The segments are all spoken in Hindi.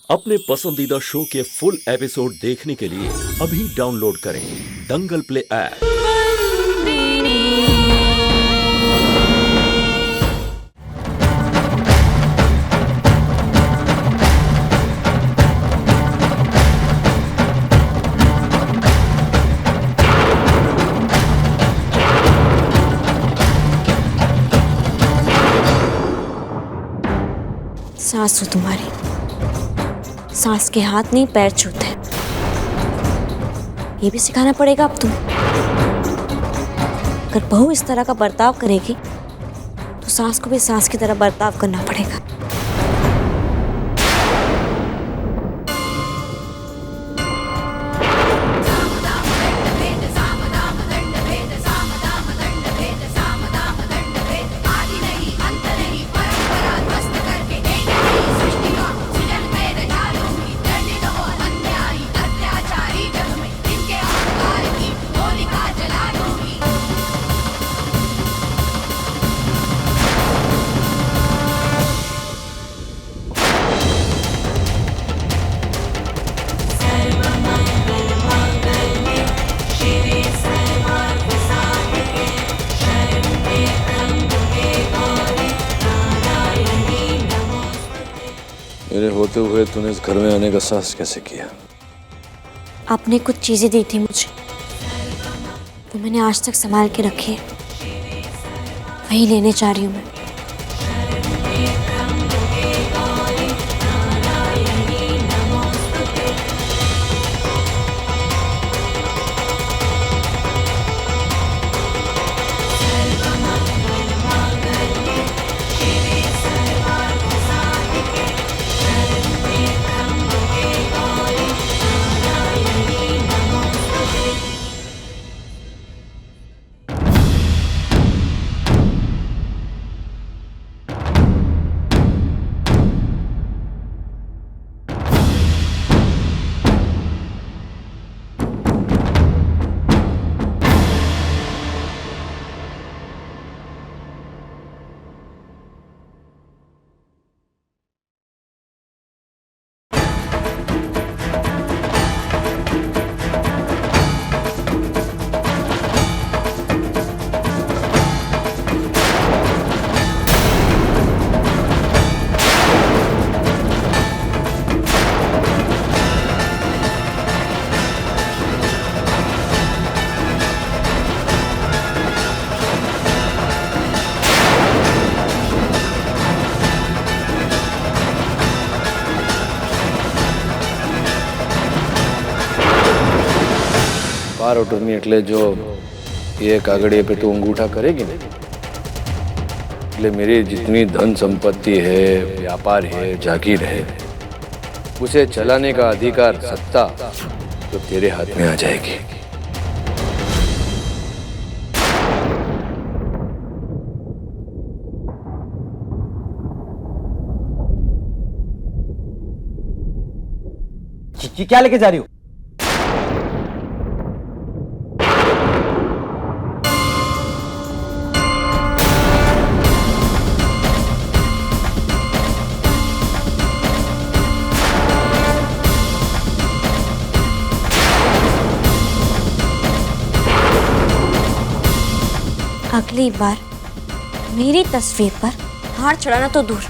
अपने पसंदीदा शो के फुल एपिसोड देखने के लिए अभी डाउनलोड करें दंगल प्ले ऐप। सास हो तुम्हारी, सास के हाथ नहीं पैर छूते। ये भी सिखाना पड़ेगा अब तुम्हें। अगर बहू इस तरह का बर्ताव करेगी तो सास को भी सास की तरह बर्ताव करना पड़ेगा। मेरे होते हुए तूने इस घर में आने का साहस कैसे किया? आपने कुछ चीजें दी थी मुझे, वो मैंने आज तक संभाल के रखी है। वही लेने जा रही हूँ मैं। पार उठनी એટલે जो ये कागड़िए पे तू अंगूठा करेगी ना, એટલે मेरी जितनी धन संपत्ति है, व्यापार है, जागीर है, उसे चलाने का अधिकार, सत्ता तो तेरे हाथ में आ जाएगी। क्या लेके जा रही हो? अगली बार मेरी तस्वीर पर हार चढ़ाना तो दूर,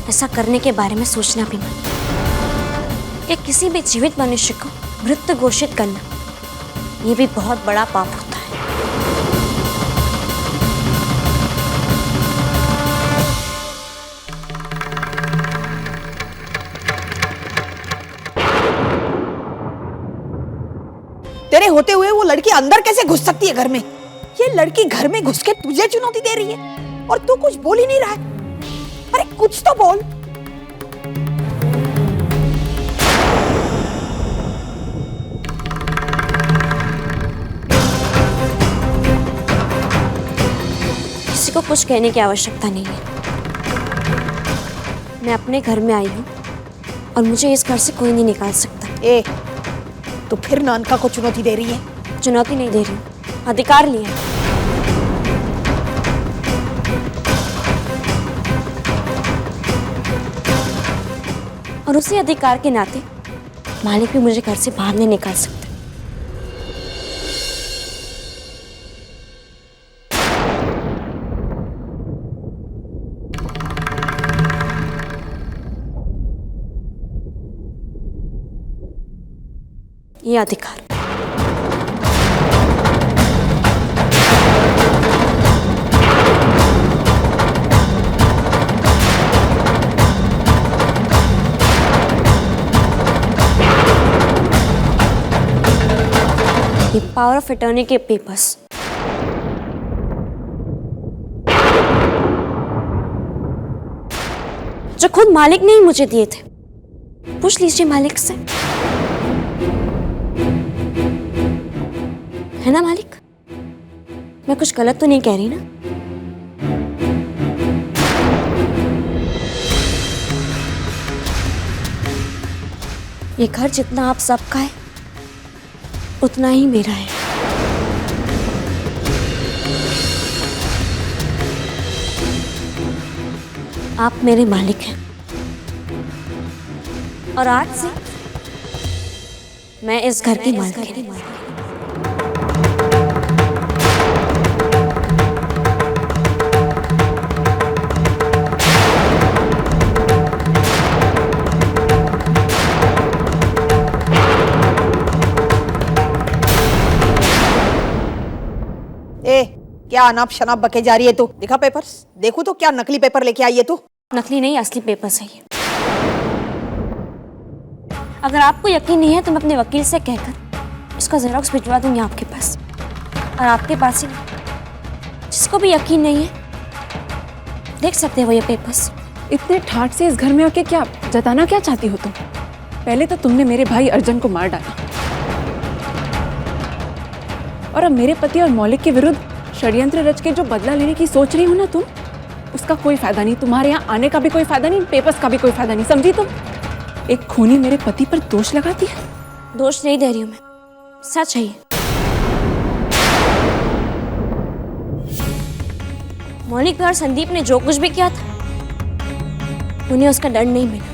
ऐसा करने के बारे में सोचना भी मत। या किसी भी जीवित मनुष्य को मृत घोषित करना, ये भी बहुत बड़ा पाप होता है। तेरे होते हुए वो लड़की अंदर कैसे घुस सकती है घर में? ये लड़की घर में घुस के तुझे चुनौती दे रही है और तू कुछ बोल ही नहीं रहा है। अरे कुछ तो बोल। किसी को कुछ कहने की आवश्यकता नहीं है। मैं अपने घर में आई हूँ और मुझे इस घर से कोई नहीं निकाल सकता। तो फिर नानका को चुनौती दे रही है? चुनौती नहीं दे रही हूँ, अधिकार लिया। और उसी अधिकार के नाते मालिक भी मुझे घर से बाहर नहीं निकाल सकते। ये अधिकार ये पावर ऑफ अटॉर्नी के पेपर्स जो खुद मालिक ने ही मुझे दिए थे। पूछ लीजिए मालिक से, है ना मालिक? मैं कुछ गलत तो नहीं कह रही ना? ये घर जितना आप सबका है उतना ही मेरा है। आप मेरे मालिक हैं और आज से मैं इस घर की मालकिन हूं। ए, क्या अनाप शनाप बके जा रही है तू? दिखा पेपर्स, देखो तो क्या नकली पेपर लेके आई है तू? नकली नहीं, असली पेपर्स है ये। अगर आपको यकीन नहीं है तो मैं अपने वकील से कहकर इसका जेरॉक्स भिजवा दूंगी आपके पास, और आपके पास ही जिसको भी यकीन नहीं है देख सकते हो ये पेपर्स। इतने ठाठ से इस घर में आके क्या जताना क्या चाहती हो तुम? पहले तो तुमने मेरे भाई अर्जुन को मार डाला और अब मेरे पति और मौलिक के विरुद्ध षड्यंत्र रच के जो बदला लेने की सोच रही हो ना तुम, उसका कोई फायदा नहीं। तुम्हारे यहाँ आने का भी कोई फायदा नहीं, पेपर्स का भी कोई फायदा नहीं, समझी तुम? एक खूनी मेरे पति पर दोष लगाती है। दोष नहीं दे रही हूं मैं, सच है ये। मौलिक और संदीप ने जो कुछ भी किया था उन्हें उसका दंड नहीं मिला।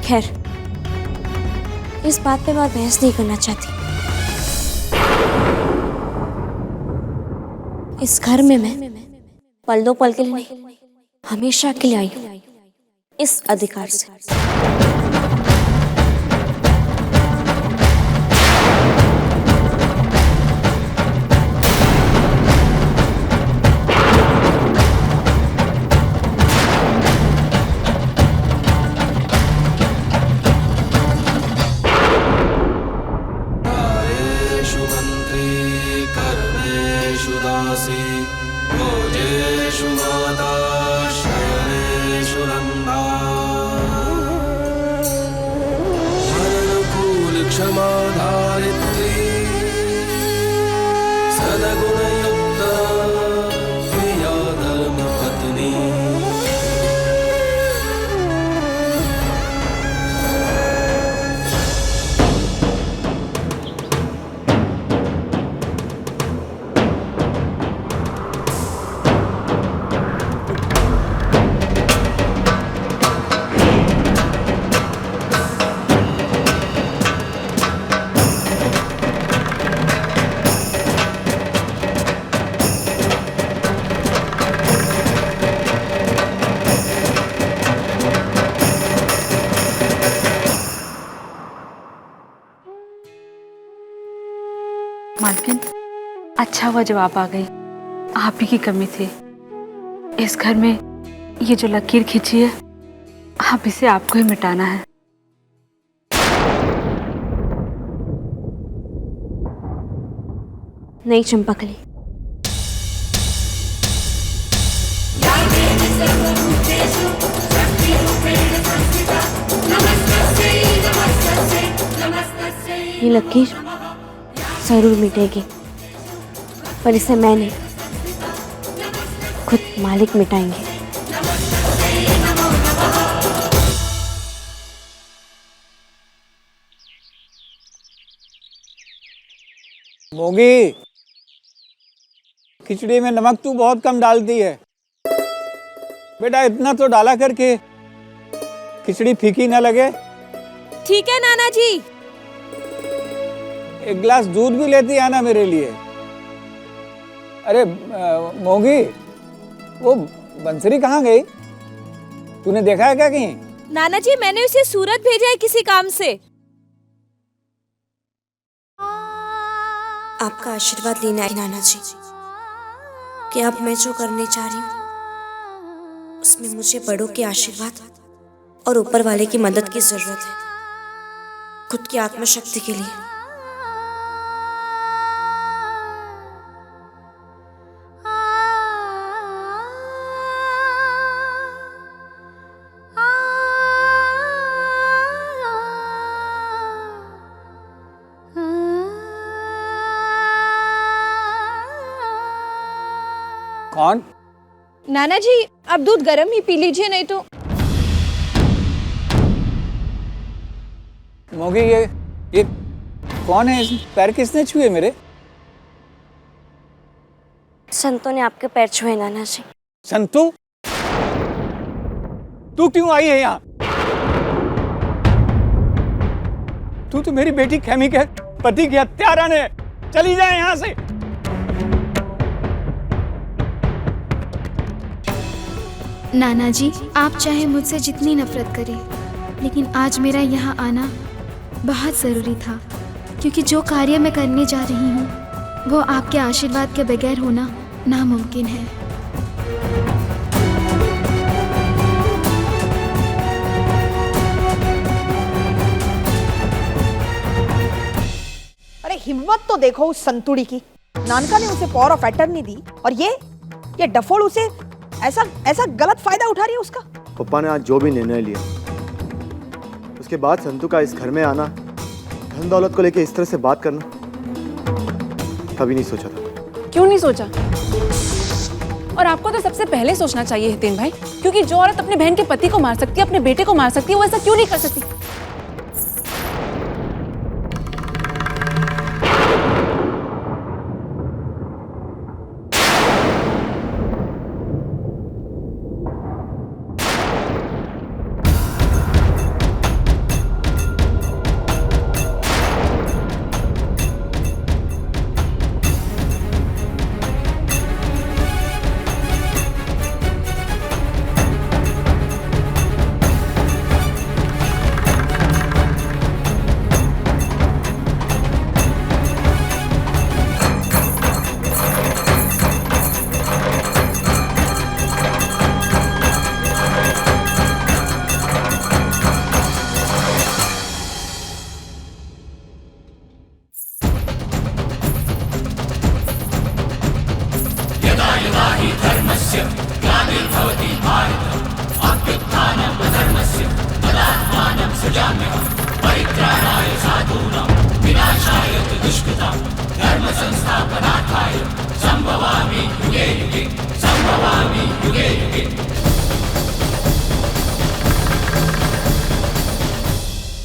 खैर, इस बात पे मैं बहस नहीं करना चाहती। इस घर में मैं पल दो पल के लिए नहीं, हमेशा के लिए आई हूं इस अधिकार से। मालकिन, अच्छा हुआ जवाब आ गई। आप ही की कमी थी इस घर में। ये जो लकीर खींची है, आप इसे आपको ही मिटाना है। नहीं चंपकली, ये लकीर जरूर मिटेगी, पर इसे मैं नहीं, खुद मालिक मिटाएंगे। मोगी, खिचड़ी में नमक तू बहुत कम डालती है। बेटा इतना तो डाला करके खिचड़ी फीकी ना लगे। ठीक है नाना जी। एक गिलास दूध भी लेती आना मेरे लिए। अरे मोगी, वो बंसरी कहाँ गई? तूने देखा है क्या कहीं? नाना जी मैंने उसे सूरत भेजा है किसी काम से। आपका आशीर्वाद लेने आई नाना जी कि अब मैं जो करने जा रही हूँ उसमें मुझे बड़ों के आशीर्वाद और ऊपर वाले की मदद की जरूरत है, खुद की आत्मशक्ति के लिए। कौन? नाना जी आप दूध गर्म ही पी लीजिए, नहीं तो। मोगी ये कौन है? पैर किसने छुए मेरे? संतों ने आपके पैर छुए नाना जी। संतू? तू क्यों आई है यहाँ? तू तो मेरी बेटी खेमी के पति की हत्यारा ने। चली जाए यहाँ से। नाना जी आप चाहे मुझसे जितनी नफरत करें, लेकिन आज मेरा यहाँ आना बहुत ज़रूरी था, क्योंकि जो कार्य मैं करने जा रही हूँ वो आपके आशीर्वाद के बगैर होना नामुमकिन है। अरे हिम्मत तो देखो उस संतुड़ी की। नानका ने उसे पावर ऑफ अटर्नी दी और ये डफोड़ उसे ऐसा गलत फायदा उठा रही है उसका। पप्पा ने आज जो भी निर्णय लिया उसके बाद संतू का इस घर में आना, धन दौलत को लेके इस तरह से बात करना कभी नहीं सोचा था। क्यों नहीं सोचा? और आपको तो सबसे पहले सोचना चाहिए हितेन भाई, क्योंकि जो औरत अपने बहन के पति को मार सकती है, अपने बेटे को मार सकती है, वो ऐसा क्यों नहीं कर सकती?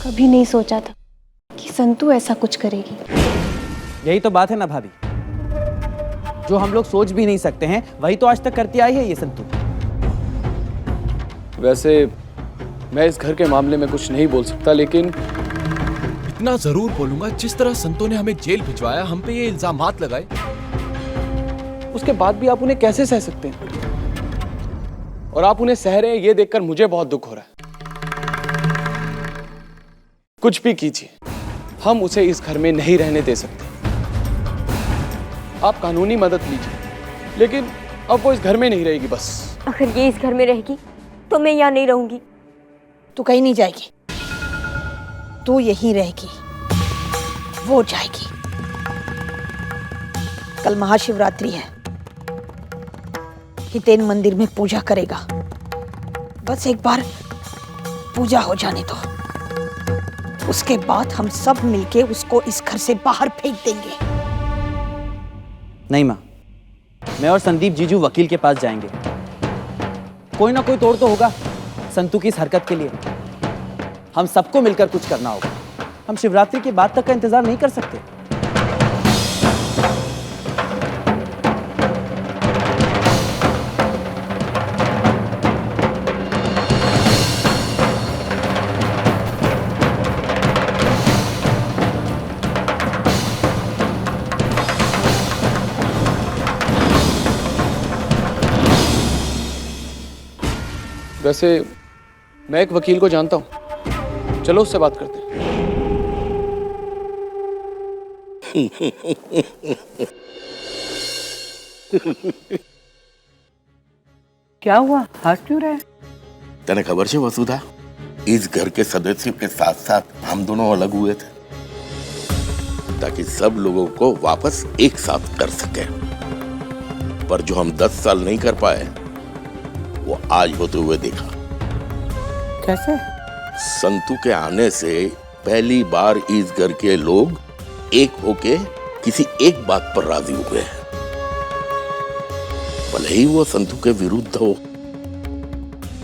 कभी नहीं सोचा था कि संतू ऐसा कुछ करेगी। यही तो बात है ना भाभी, जो हम लोग सोच भी नहीं सकते हैं वही तो आज तक करती आई है ये संतू। वैसे मैं इस घर के मामले में कुछ नहीं बोल सकता, लेकिन इतना जरूर बोलूंगा, जिस तरह संतों ने हमें जेल भिजवाया, हम पे ये इल्जामात लगाए, उसके बाद भी आप उन्हें कैसे सह सकते हैं? और आप उन्हें सह रहे हैं ये देखकर मुझे बहुत दुख हो रहा है। कुछ भी कीजिए, हम उसे इस घर में नहीं रहने दे सकते। आप कानूनी मदद लीजिए, लेकिन अब वो इस घर में नहीं रहेगी। बस अगर ये इस घर में रहेगी तो मैं यहाँ नहीं रहूंगी। तू कहीं नहीं जाएगी, तू यहीं रहेगी, वो जाएगी। कल महाशिवरात्रि है, हितेन मंदिर में पूजा करेगा। बस एक बार पूजा हो जाने दो, उसके बाद हम सब मिलके उसको इस घर से बाहर फेंक देंगे। नहीं माँ, मैं और संदीप जीजू वकील के पास जाएंगे। कोई ना कोई तोड़ तो होगा संतू की इस हरकत के लिए। हम सबको मिलकर कुछ करना होगा। हम शिवरात्रि के बाद तक का इंतजार नहीं कर सकते। वैसे मैं एक वकील को जानता हूँ, चलो उससे बात करते हैं। क्या हुआ, हंस क्यों रहे? तने खबर है वसुधा, इस घर के सदस्यों के साथ साथ हम दोनों अलग हुए थे ताकि सब लोगों को वापस एक साथ कर सके। पर जो हम 10 साल नहीं कर पाए वो आज होते हुए देखा। कैसे? संतू के आने से पहली बार इस घर के लोग एक होके किसी एक बात पर राजी हुए हैं, भले ही वो संतू के विरुद्ध हो।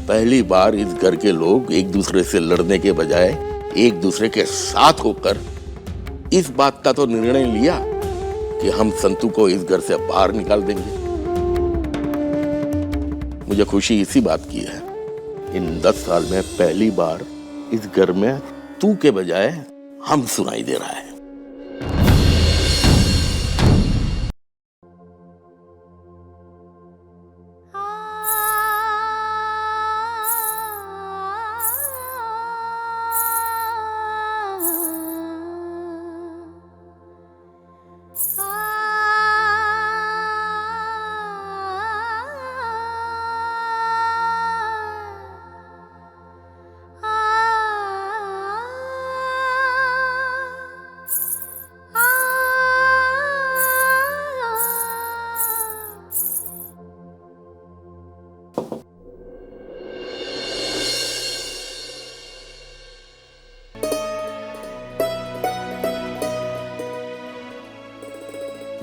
पहली बार इस घर के लोग एक दूसरे से लड़ने के बजाय एक दूसरे के साथ होकर इस बात का तो निर्णय लिया कि हम संतू को इस घर से बाहर निकाल देंगे। मुझे खुशी इसी बात की है, इन 10 साल में पहली बार इस घर में तू के बजाय हम सुनाई दे रहा है।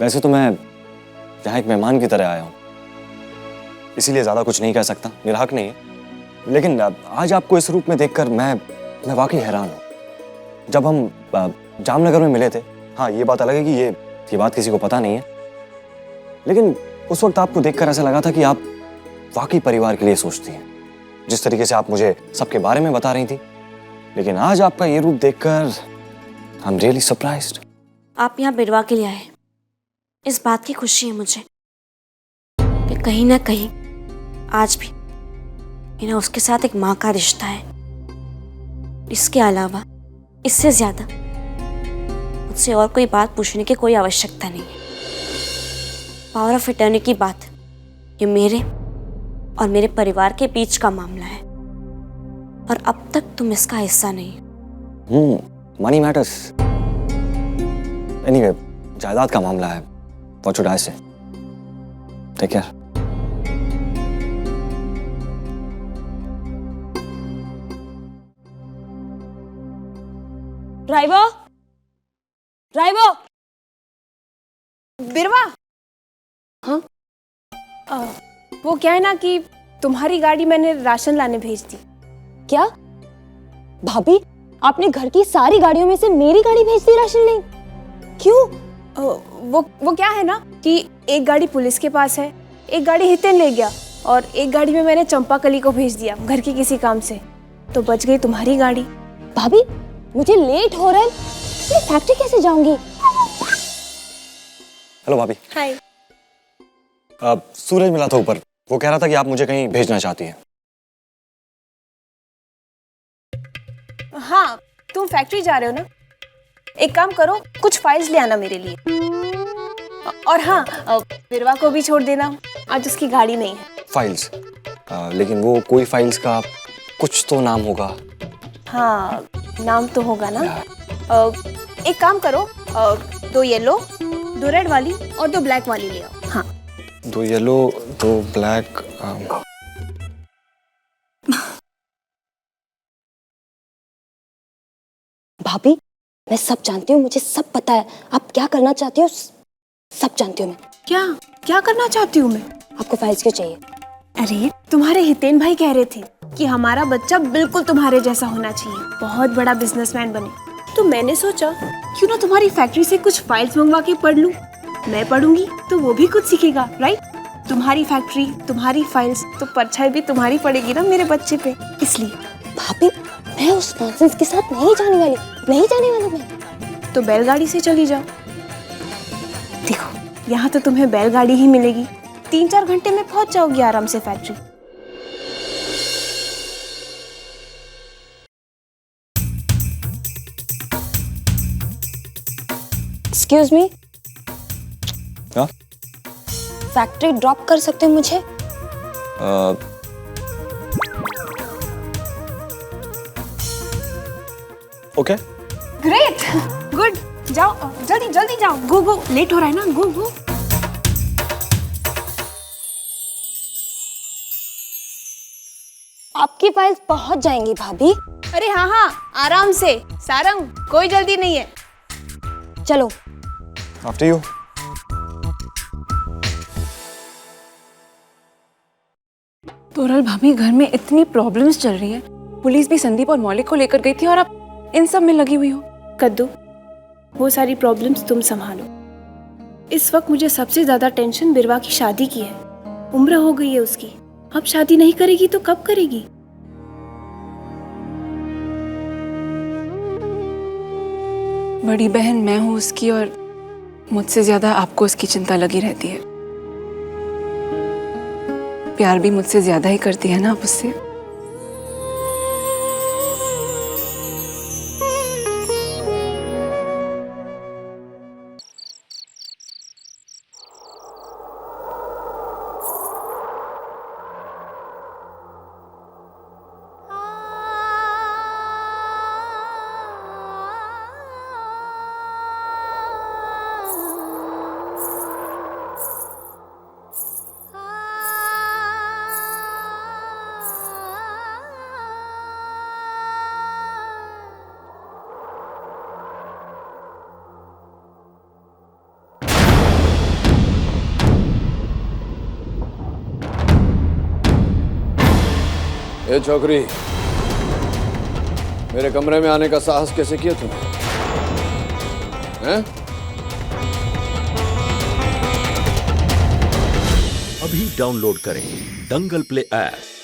वैसे तो मैं यहाँ एक मेहमान की तरह आया हूँ, इसीलिए ज्यादा कुछ नहीं कह सकता, मेरा हक नहीं है। लेकिन आज आपको इस रूप में देखकर मैं वाकई हैरान हूँ। जब हम जामनगर में मिले थे, हाँ ये बात अलग है कि ये बात किसी को पता नहीं है, लेकिन उस वक्त आपको देखकर ऐसा लगा था कि आप वाकई परिवार के लिए सोचती हैं, जिस तरीके से आप मुझे सबके बारे में बता रही थी। लेकिन आज आपका ये रूप देखकर आई एम रियली सरप्राइज्ड। आप यहाँ बिरवा के लिए आए, इस बात की खुशी है मुझे कि कहीं ना कहीं आज भी मेरा उसके साथ एक माँ का रिश्ता है। इसके अलावा इससे ज्यादा मुझसे और कोई बात पूछने की कोई आवश्यकता नहीं है। पावर ऑफ अटर्नी की बात ये मेरे और मेरे परिवार के बीच का मामला है और अब तक तुम इसका हिस्सा नहीं हो। Money matters. एनीवे, जायदाद का मामला है। What should I say? Take care. Driver, driver, बिरवा। हाँ, वो क्या है ना कि तुम्हारी गाड़ी मैंने राशन लाने भेज दी। क्या भाभी, आपने घर की सारी गाड़ियों में से मेरी गाड़ी भेज दी राशन लेने? क्यों? वो क्या है ना कि एक गाड़ी पुलिस के पास है, एक गाड़ी हितेन ले गया और एक गाड़ी में मैंने चंपाकली को भेज दिया घर के किसी काम से, तो बच गई तुम्हारी गाड़ी। भाभी, मुझे लेट हो रहा है, मैं फैक्ट्री कैसे जाऊंगी? हेलो भाभी। हाय। सूरज मिला था ऊपर, वो कह रहा था कि आप मुझे कहीं भेजना चाहती हैं। हाँ, तुम फैक्ट्री जा रहे हो ना? एक काम करो, कुछ फाइल्स ले आना मेरे लिए। और हाँ, बिरवा को भी छोड़ देना, आज उसकी गाड़ी नहीं है। फाइल्स? लेकिन वो कोई फाइल्स का कुछ तो नाम होगा। हाँ, नाम तो होगा ना। एक काम करो, 2 येलो, 2 रेड वाली और 2 ब्लैक वाली ले आओ। हाँ, 2 येलो, 2 ब्लैक। भाभी, मैं सब जानती हूँ, मुझे सब पता है। आप क्या करना चाहती हो सब जानती हूँ मैं। क्या करना चाहती हूँ मैं? आपको फाइल्स क्यों चाहिए? अरे, तुम्हारे हितेन भाई कह रहे थे कि हमारा बच्चा बिल्कुल तुम्हारे जैसा होना चाहिए, बहुत बड़ा बिजनेसमैन बने। तो मैंने सोचा क्यों ना तुम्हारी फैक्ट्री से कुछ फाइल्स मंगवा के पढ़ लूं। मैं पढ़ूंगी तो वो भी कुछ सीखेगा, राइट? तुम्हारी फैक्ट्री, तुम्हारी फाइल्स, तो परछाई भी तुम्हारी पड़ेगी ना मेरे बच्चे पे, इसलिए। भाभी, मैं उस नॉनसेंस के साथ नहीं जाने वाली मैं। तो बैलगाड़ी से चली जाओ। देखो, यहाँ तो तुम्हें बैलगाड़ी ही मिलेगी, 3-4 घंटे में पहुंच जाओगी आराम से फैक्ट्री। एक्सक्यूज मी, हाँ? फैक्ट्री ड्रॉप कर सकते हैं मुझे? ओके। Great, good. जाओ जल्दी जल्दी जाओ, गो गो, लेट हो रहा है ना, गो गो। आपकी फाइल्स पहुंच जाएंगी भाभी। अरे हाँ हाँ, आराम से सारंग, कोई जल्दी नहीं है। चलो। After you. तोरल भाभी, घर में इतनी प्रॉब्लम्स चल रही है, पुलिस भी संदीप और मौलिक को लेकर गई थी और आप इन सब में लगी हुई हो। कद्दू, वो सारी प्रॉब्लम्स तुम संभालो। इस वक्त मुझे सबसे ज्यादा टेंशन बिरवा की शादी की है। उम्र हो गई है उसकी, अब शादी नहीं करेगी तो कब करेगी? बड़ी बहन मैं हूं उसकी और मुझसे ज्यादा आपको उसकी चिंता लगी रहती है। प्यार भी मुझसे ज्यादा ही करती है ना आप उससे। ए छोकरी, मेरे कमरे में आने का साहस कैसे किया तूने? हैं? अभी डाउनलोड करें दंगल प्ले ऐप।